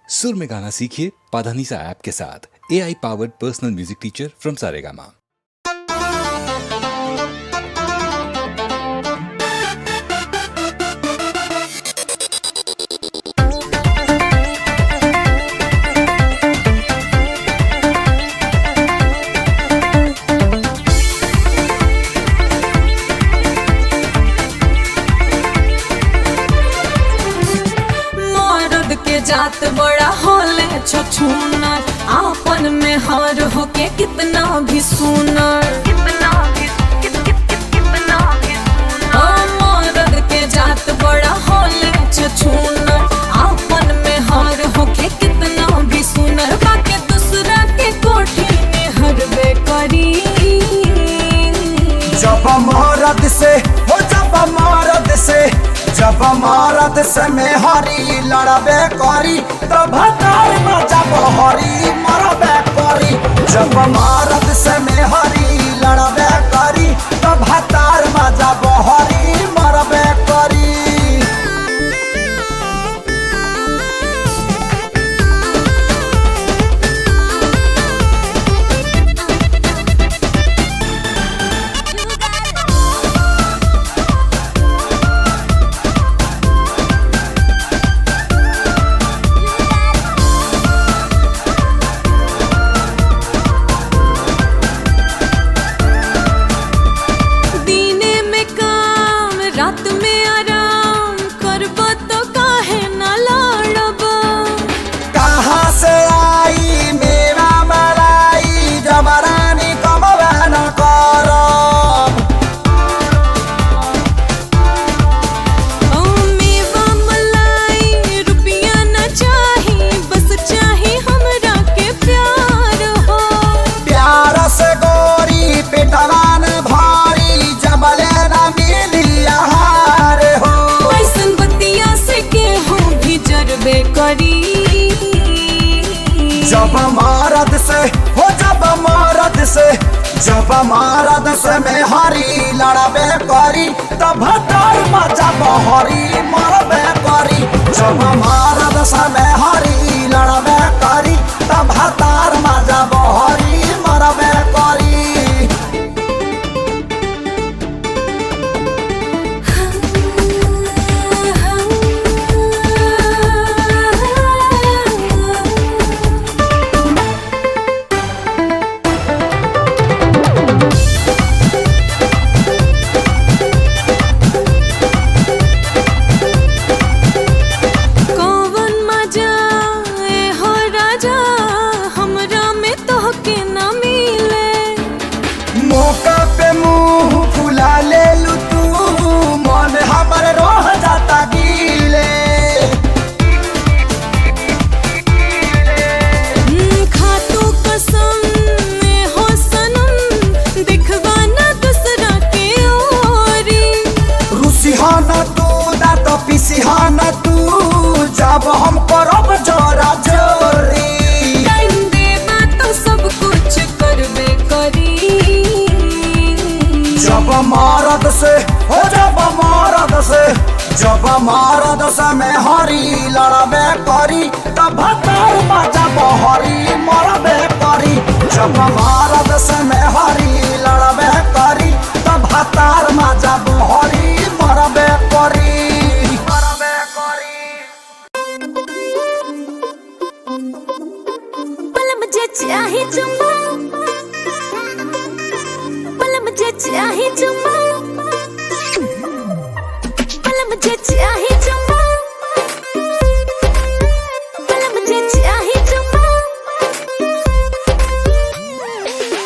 सुर में गाना सीखिए पाधानीसा ऐप के साथ। AI powered personal music teacher from Saregama. जात बड़ा होले छछूनर, आपन में हार होके कितना भी सुनर, मर्द के जात बड़ा होले छछूनर, आपन में हार होके कितना भी सुनर, बाके दूसरा के कोठी में हरबे करी। जब मर्द से हो जब मर्द से में हरी लड़बे करी तब हतार में जब हरी मरबे करी। जब मर्द से में हरी लड़बे करी तब हतार में जब हरी मरबे करी। जब मर्द से में हरी लड़बे करी तब हतार में जब हरी मरबे करी। जब मर्द से में हरी लड़बे करी तब हतार में जब हरी मरबे करी। जब हम करब जोरा जोरी टाइम देबा तो सब कुछ करबे करी। जब मर्द से में हरी लड़बे करी तब हतार में जब हरी मरबे करी। जब मर्द से में हरी लड़बे करी तब हतार में जब हरी मरबे करी। चाहे चुम्मा पल मुझे चाहे चुम्मा पल मुझे चाहे चुम्मा पल मुझे चाहे चुम्मा।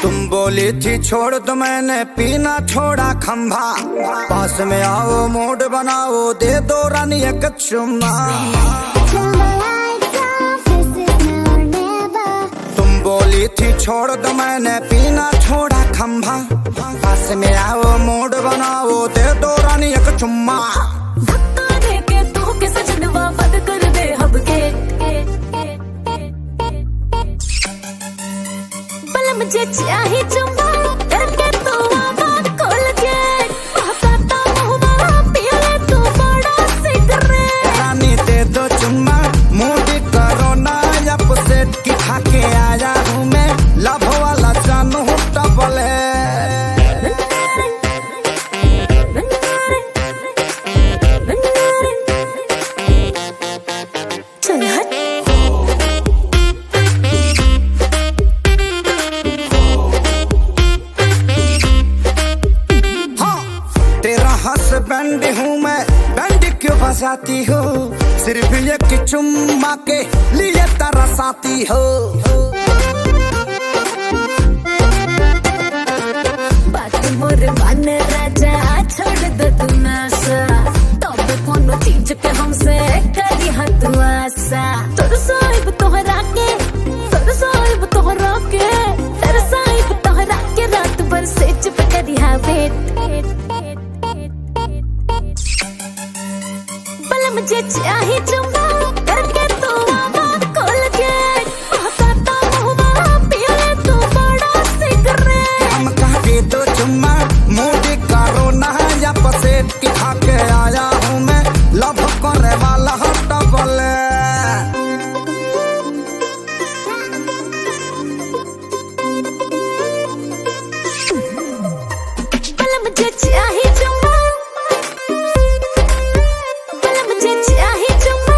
तुम बोली थी छोड़ तो मैंने पीना छोड़ा खंभा, पास में आओ मूड बनाओ दे दो रानी एक चुम्मा। बोली थी छोड़ दो मैंने पीना छोड़ा खंभा, पास में आओ मूड बनाओ दे दो रानी एक चुम्मा। धक्का दे के तू के सजनवा बंद कर दे हब के पल मुझे चाहे चुम्मा करके तू आवाज खोल के कहता मुहवा पिया तू बड़ा सिगरेट। रानी दे दो चुम्मा मूड करो ना जाती हो, सिर्फ एक चुम्मा के लिए तरसाती हो। बात मोर मन राजा छोड़ दो तू नशा, तब कोनो चीज के हमसे करी हद आशा। तरसाइब तोहरा के, तरसाइब तोहरा के, तरसाइब तोहरा के, रात भर से चुप करी हा वेट। बल मुझे चाहे चुम्मा करके तू आवा खोल के, महकाता महुआ पिए तू बड़ा सिगरेट। हम कह दे दो चुम्मा मोटे करो ना या पसेट की खा के आया हूँ मैं, लव करे वाला डबल। बल मुझे चाहे चुम्मा, बल मुझे चाहे चुम्मा।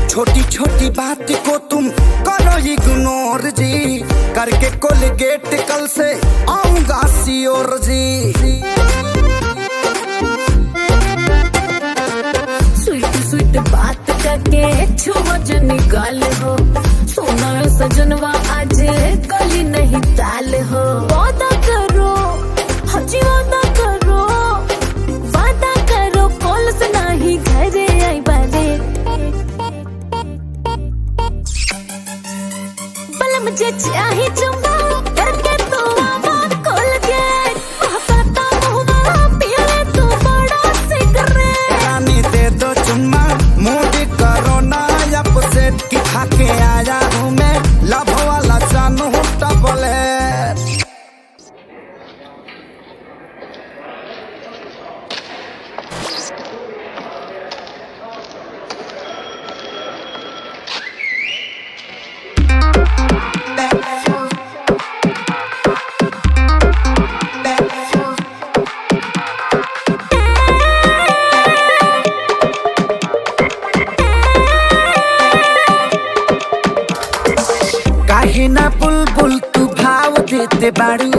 छोटी छोटी बात को तुम करो इग्नोर जी, करके कोलगेट कल से आऊंगा सियोर जी। स्वीट स्वीट बात करके छुआ जो निकाल हो, सोना सजनवा आज गली नहीं ताल हो। वादा करो हजी वादा करो, वादा करो कॉल से नहीं घरे आई बारे। बल मुझे चाहे चुम्मा करके तू आवा खोल के, महकाता महुआ पिए तू बड़ा सिगरेट। रानी दे दो चुम्मा मोटी करो ना या पसेट की खा के आया हूँ मैं, लव वाला जानू डबल है। काहे ना बुलबुल तू भाव देते बाड़ू,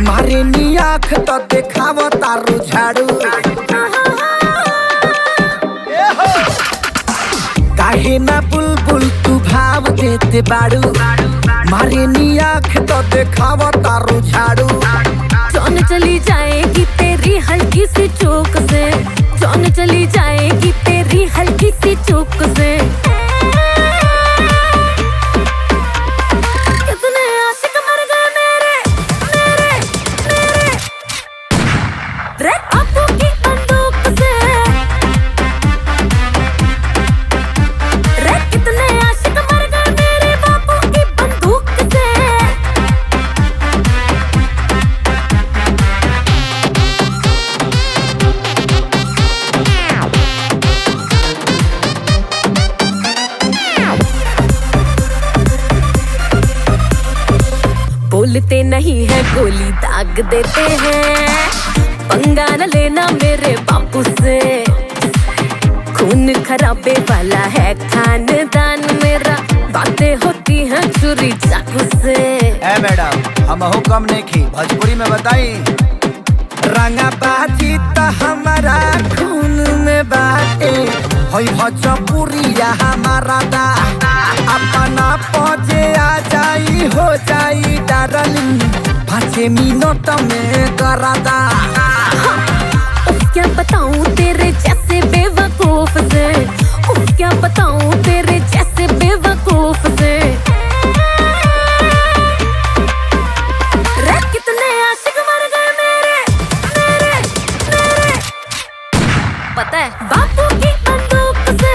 मारे नी आँख तो देखाव तारू झाड़ू। काहे ना बुलबुल तू भाव देते बाड़ू, मारे नी आँख तो देखाव तारू झाड़ू। जान चली जाएगी तेरी हल्की सी चूक से, जान चली जाएगी तेरी हल्की सी चूक से। कितने आशिक मर गए मेरे, मेरे, मेरे। रे बापू की बंदूक से, रे कितने आशिक मर गए मेरे बापू की बंदूक से। बोलते नहीं है गोली दाग देते हैं, पंगा न लेना मेरे बापू से। खून खराबे वाला है खानदान मेरा, बातें होती हैं छुरी चाकू से। ए मैडम हम हुक्म नहीं की भोजपुरी में बताई, रंगा बाजी तो हमारा खून में बाटे, होई भोजपुरिया हमारा दा। अपना पहुँचे आ जाई हो जाई डार्लिंग, 5 मिनट में करादा। क्या बताऊं तेरे जैसे बेवकूफ से, क्या बताऊं तेरे जैसे बेवकूफ से। रे कितने आशिक मर गए मेरे, मेरे, मेरे। पता है बापू की बंदूक से,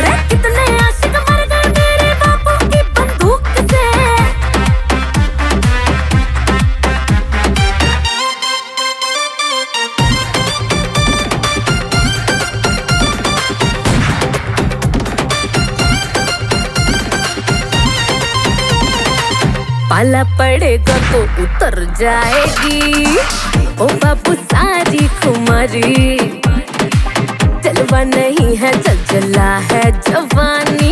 रे कितने आशिक मर गए मेरे बापू की बंदूक से। पाला पड़ेगा तो उतर जाएगी ओ बाबू सारी खुमारी। जलवा नहीं है जलजला है जवानी,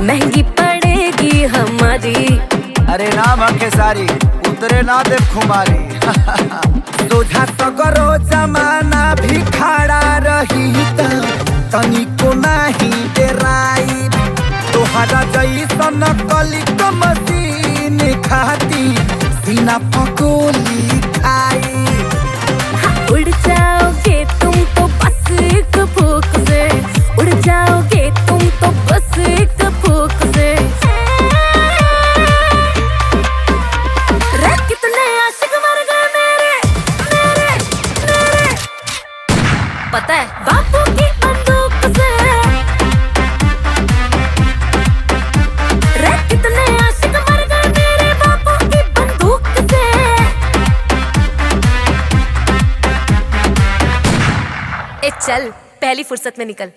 महंगी पड़ेगी हमारी। अरे नाम के सारी उतरे ना दे खुमारी सोझा सगरो जमाना भी खड़ा रही तनिको नहीं डेराई तोहरा जैसन कली तो मशीन खाती सीना पकोली खाई। उड़ जाओगे तुम तो बस एक फूक से, उड़ जाओगे तुम तो बस एक फूक से। रे कितने आशिक मर गए मेरे मेरे मेरे, पता है बापू की बंदूक से। रे कितने आशिक मर गए मेरे बापू की बंदूक से। ए चल पहली फुर्सत में निकल।